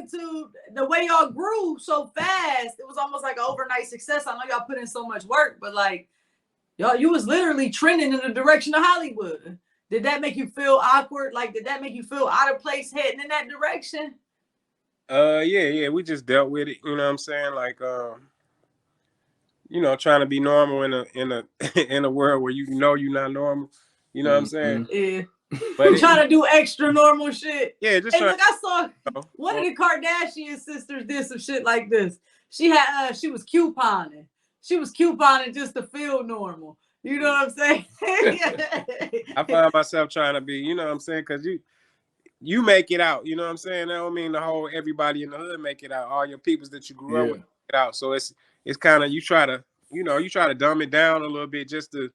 magnitude, the way y'all grew so fast, it was almost like an overnight success. I know y'all put in so much work, but like y'all, you was literally trending in the direction of Hollywood. Did that make you feel awkward? Like, did that make you feel out of place heading in that direction? Yeah. We just dealt with it. You know what I'm saying? Like, trying to be normal in a in a world where you know you're not normal. You know what I'm saying? Yeah. But trying to do extra normal shit. Yeah, just hey, look, I saw one of the Kardashian sisters did some shit like this. She had she was couponing. She was couponing just to feel normal. You know what I'm saying? I find myself trying to be, you know what I'm saying? Because you make it out. You know what I'm saying? That don't mean the whole everybody in the hood make it out. All your peoples that you grew up with make it out. So it's kind of you try to dumb it down a little bit just to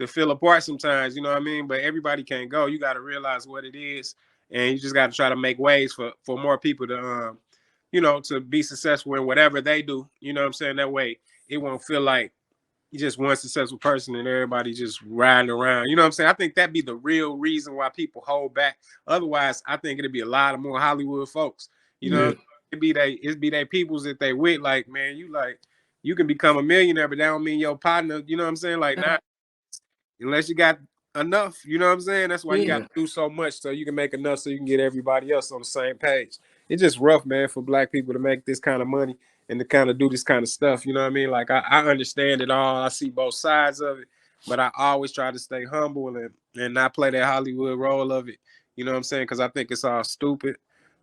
feel apart sometimes. You know what I mean? But everybody can't go. You got to realize what it is, and you just got to try to make ways for more people to to be successful in whatever they do. You know what I'm saying? That way it won't feel like you just one successful person and everybody just riding around. You know what I'm saying? I think that'd be the real reason why people hold back. Otherwise, I think it'd be a lot of more Hollywood folks. You know, it'd be they peoples that they with. Like, man, you can become a millionaire, but that don't mean your partner. You know what I'm saying? Like, not unless you got enough. You know what I'm saying? That's why you got to do so much so you can make enough so you can get everybody else on the same page. It's just rough, man, for black people to make this kind of money and to kind of do this kind of stuff. You know what I mean? Like, I understand it all. I see both sides of it, but I always try to stay humble and not play that Hollywood role of it. You know what I'm saying? Because I think it's all stupid.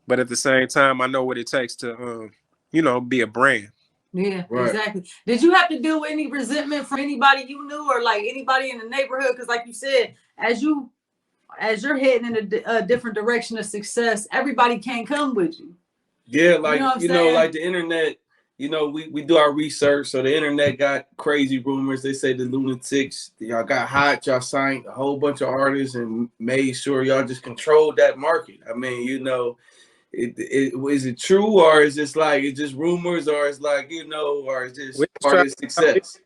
But at the same time, I know what it takes to, be a brand. Yeah, exactly. Did you have to deal with any resentment from anybody you knew or like anybody in the neighborhood? Because like you said, as you're heading in a different direction of success, everybody can't come with you. Yeah, like, like the internet, we do our research. So the internet got crazy rumors. They say the Lunatics, y'all got hot, y'all signed a whole bunch of artists and made sure y'all just controlled that market. I mean, is it true, or is it like it's just rumors, or it's like or is this part of success?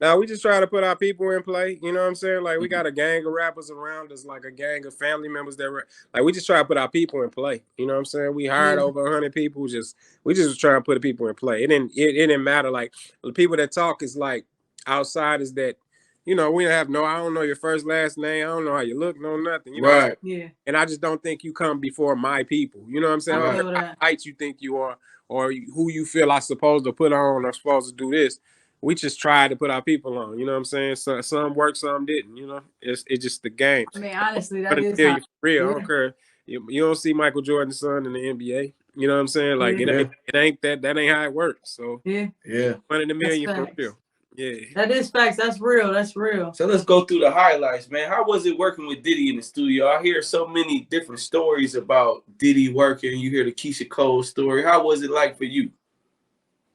Now we just try to put our people in play. You know what I'm saying? Like, we got a gang of rappers around us, like a gang of family members that like we just try to put our people in play. You know what I'm saying? We hired over 100 people. We just try to put the people in play. It didn't matter. Like, the people that talk is like outsiders that, we don't have I don't know your first, last name. I don't know how you look, no nothing. You know right. Yeah. And I just don't think you come before my people. You know what I'm saying? I don't know how height you think you are or who you feel I'm supposed to put on or supposed to do this. We just tried to put our people on. You know what I'm saying? So some worked, some didn't. It's just the game. I mean, honestly, that is for real. I don't care. You don't see Michael Jordan's son in the NBA. You know what I'm saying? Like, it ain't that ain't how it works. So yeah, $1 million for real. Yeah, that is facts. That's real. That's real. So let's go through the highlights, man. How was it working with Diddy in the studio? I hear so many different stories about Diddy working. You hear the Keisha Cole story. How was it like for you?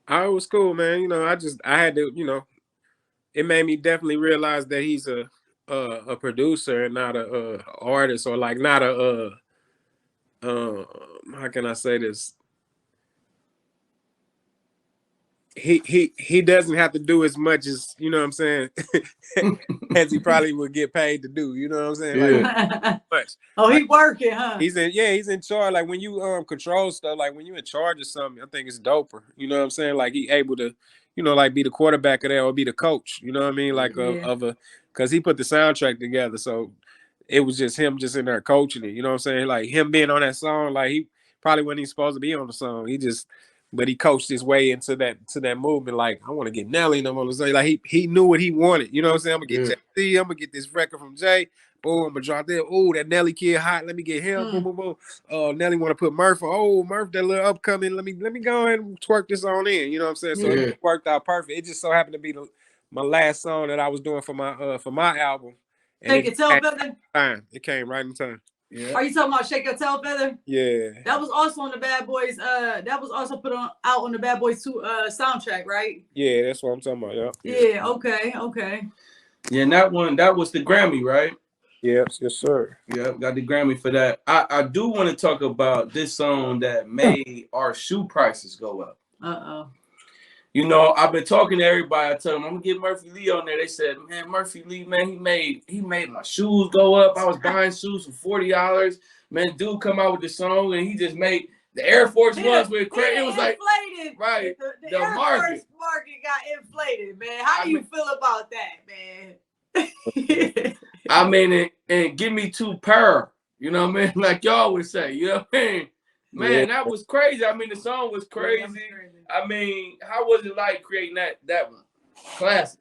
It was cool, man. I had to, it made me definitely realize that he's a producer and not a artist, or like not a how can I say this? He doesn't have to do as much as, you know what I'm saying, as he probably would get paid to do. You know what I'm saying? Yeah. Like, he working, huh? He's in charge. Like, when you control stuff, like when you in charge of something, I think it's doper. You know what I'm saying? Like, he able to, like, be the quarterback of that or be the coach. You know what I mean? Like, because he put the soundtrack together, so it was just him just in there coaching it. You know what I'm saying? Like, him being on that song, like, he probably wasn't even supposed to be on the song. But he coached his way into that movement. Like, I want to get Nelly, and I'm gonna say, like, he knew what he wanted. You know what I'm saying? I'm gonna get Jay-Z, I'm gonna get this record from Jay. Boom, I'm gonna drop that. Oh, that Nelly kid hot. Let me get him. Boom, boom, boom. Nelly want to put Murph. Oh, Murph, that little upcoming. Let me go ahead and twerk this on in. You know what I'm saying? So it worked out perfect. It just so happened to be my last song that I was doing for my album. And Shake Your Tail Feather. Time. It came right in time. Yeah. Are you talking about Shake Your Tail Feather? Yeah. That was also on the Bad Boys. That was also put out on the Bad Boys 2 soundtrack, right? Yeah, that's what I'm talking about. Yeah. Okay. Yeah, and that was the Grammy, right? Yes, sir. Yeah, got the Grammy for that. I do want to talk about this song that made our shoe prices go up. I've been talking to everybody. I told them I'm gonna get Murphy Lee on there. They said, man, Murphy Lee, man, he made my shoes go up. I was buying shoes for $40. Man, dude come out with the song and he just made The Air Force Ones went crazy. It was like inflated. Right. The Air Force market got inflated, man. How do you feel about that, man? I mean, and give me 2 pair. You know what I mean? Like y'all would say. You know what I mean? Man, that was crazy. I mean, the song was crazy. I mean, how was it like creating that one? Classic.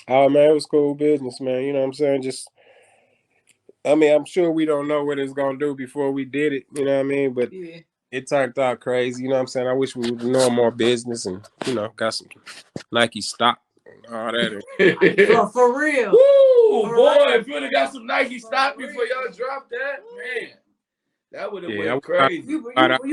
Oh man, it was cool business, man. You know what I'm saying? I mean, I'm sure we don't know what it's gonna do before we did it. You know what I mean? But it turned out crazy. You know what I'm saying? I wish we would know more business and got some Nike stock and all that. For real. Woo, boy! If you would have got some Nike stock before y'all dropped that, man. That would have went crazy. You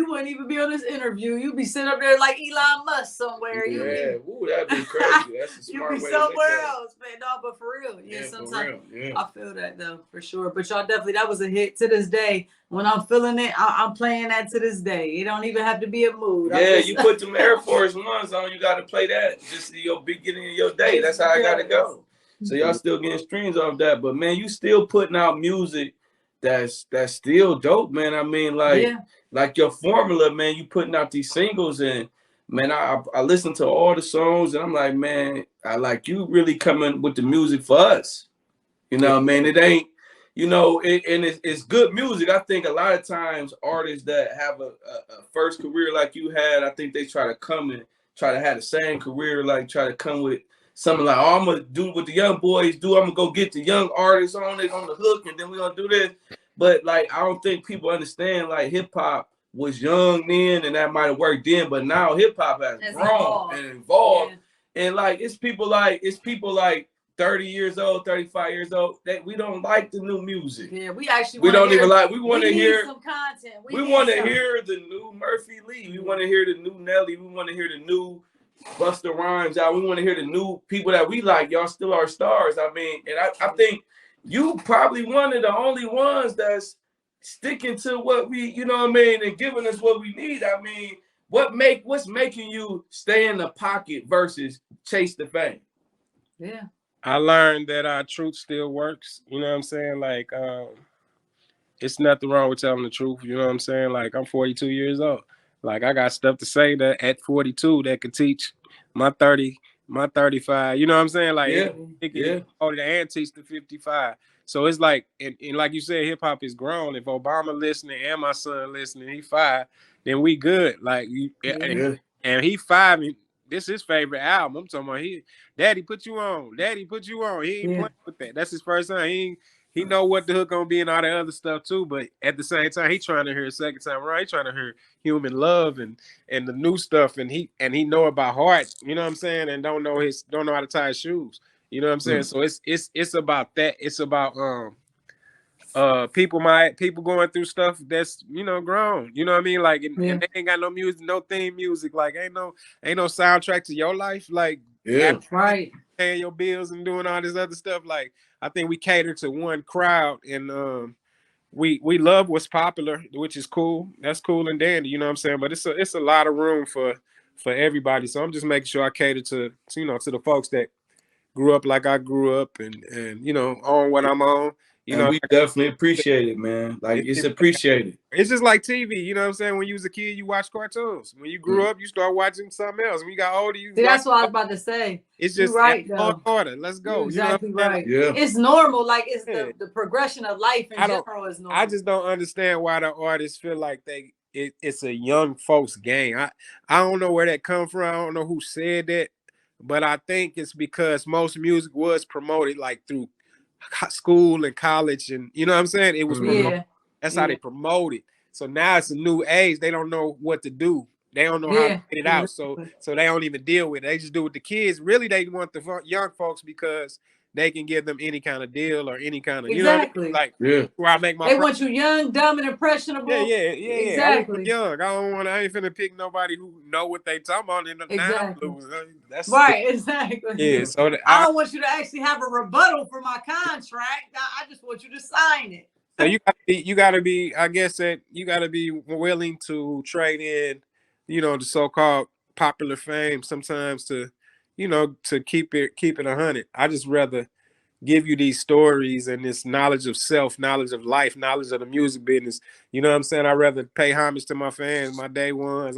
wouldn't even be on this interview. You'd be sitting up there like Elon Musk somewhere. Ooh, that'd be crazy. That's a smart way. You'd be somewhere else, man. No, but for real. Sometimes I feel that though, for sure. But y'all definitely, that was a hit to this day. When I'm feeling it, I'm playing that to this day. It don't even have to be a mood. Yeah, you put them Air Force Ones on, you got to play that just in your beginning of your day. That's how I got to go. So y'all still getting streams off that. But man, you still putting out music that's still dope, man. I mean, like your formula, man, you putting out these singles and man, I listen to all the songs and I'm like, man, I like you really coming with the music for us. You know what I mean? It ain't, and it's good music. I think a lot of times artists that have a first career like you had, I think they try to come and try to have the same career, like try to come with something like, oh, I'm gonna do what the young boys do. I'm gonna go get the young artists on the hook, and then we're gonna do this. But like, I don't think people understand like hip hop was young then, and that might have worked then, but now hip hop has grown and evolved, and like it's people like 30 years old, 35 years old that we don't like the new music. Yeah, we don't even like. We want to hear some content. We want to hear the new Murphy Lee. We want to hear the new Nelly. We want to hear the new Busta Rhymes out. We want to hear the new people that we like. Y'all still are stars. I mean, and I think you probably one of the only ones that's sticking to what we, you know what I mean, and giving us what we need. I mean, what's making you stay in the pocket versus chase the fame? Yeah. I learned that our truth still works. You know what I'm saying? Like, it's nothing wrong with telling the truth. You know what I'm saying? Like, I'm 42 years old. Like, I got stuff to say that at 42 that could teach my 30, my 35. You know what I'm saying? Like, it can hold the and teach the 55. So it's like, and like you said, hip hop is grown. If Obama listening and my son listening, he 5, then we good. Like, and he 5. This is his favorite album. I'm talking about Daddy put you on. Daddy put you on. He ain't playing with that. That's his first time. He know what the hook gonna be and all that other stuff too. But at the same time, he trying to hear a second time around. He trying to hear Human Love and the new stuff. And he know about heart. You know what I'm saying? And don't know how to tie his shoes. You know what I'm saying? So it's about that. It's about people going through stuff that's grown. You know what I mean? Like and they ain't got no music, no theme music. Like ain't no soundtrack to your life. Like right, paying your bills and doing all this other stuff. Like I think we cater to one crowd and we love what's popular, which is cool. That's cool and dandy. You know what I'm saying? But it's a lot of room for everybody. So I'm just making sure I cater to the folks that grew up like I grew up and on what I'm on. We definitely appreciate it, man. Like it's appreciated. It's just like TV, you know what I'm saying? When you was a kid, you watch cartoons. When you grew up, you start watching something else. When you got older, that's what I was about to say. It's just right, order. Let's go. You're exactly right. Yeah. It's normal. Like it's the progression of life in general is normal. I just don't understand why the artists feel like it's a young folks game. I don't know where that come from. I don't know who said that, but I think it's because most music was promoted like through school and college, and you know what I'm saying? It was promoted. That's how they promote it. So now it's a new age. They don't know what to do. They don't know how to get it out. So they don't even deal with it. They just do it with the kids. Really, they want the young folks because they can give them any kind of deal or any kind of you know like where I make my. They want you young, dumb, and impressionable. Yeah. Exactly. I young. I ain't finna pick nobody who know what they talking about in the blues. That's right. Exactly. Yeah. So I don't want you to actually have a rebuttal for my contract. I just want you to sign it. So you gotta be. I guess that you gotta be willing to trade in, the so-called popular fame sometimes to keep it 100. I just rather give you these stories and this knowledge of self, knowledge of life, knowledge of the music business. You know what I'm saying? I'd rather pay homage to my fans, my day ones.